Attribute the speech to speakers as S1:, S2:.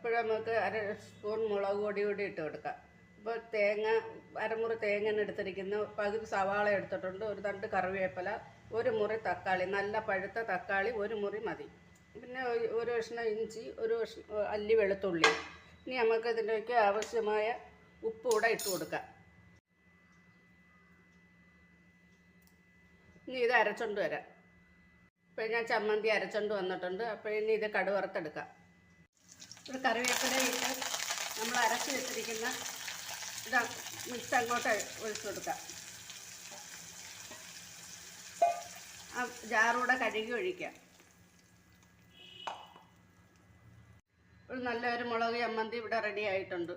S1: അപ്പോൾ നമുക്ക് 1 സ്പൂൺ മുളക് പൊടി കൂടി ഇട്ട് കൊടുക്കാം. അപ്പോൾ അരമുറി തേങ്ങ എടുത്തിരിക്കുന്ന, പകുതി സവാള എടുത്തിട്ടുണ്ട്, ഒരു തണ്ട് കറിവേപ്പില, 1 മുറി തക്കാളി, നല്ല പഴുത്ത തക്കാളി 1 മുറി മതി. പിന്നെ ഒരു കഷ്ണം ഇഞ്ചി, ഒരു അല്ലി വെളുത്തുള്ളി. ഇനി നമുക്ക് ഇതിലേക്ക് ആവശ്യമായ ഉപ്പ് കൂടെ ഇട്ട് കൊടുക്കാം. ഇനി ഇത് അരച്ചോണ്ട് വരാം. ഇപ്പോൾ ഞാൻ ചമ്മന്തി അരച്ചോണ്ട് വന്നിട്ടുണ്ട്. അപ്പോൾ ഇനി ഇത് കടുക് വറുത്തെടുക്കാം. ഒരു കറിവേപ്പില ഇട്ട് നമ്മൾ അരച്ച് വെച്ചിരിക്കുന്ന ഇത് മിക്സ് അങ്ങോട്ട് ഒഴിച്ചു കൊടുക്കാം. ആ ജാറൂടെ കഴുകി ഒഴിക്കാം. ഒരു നല്ലൊരു മുളക് ചമ്മന്തി ഇവിടെ റെഡി ആയിട്ടുണ്ട്.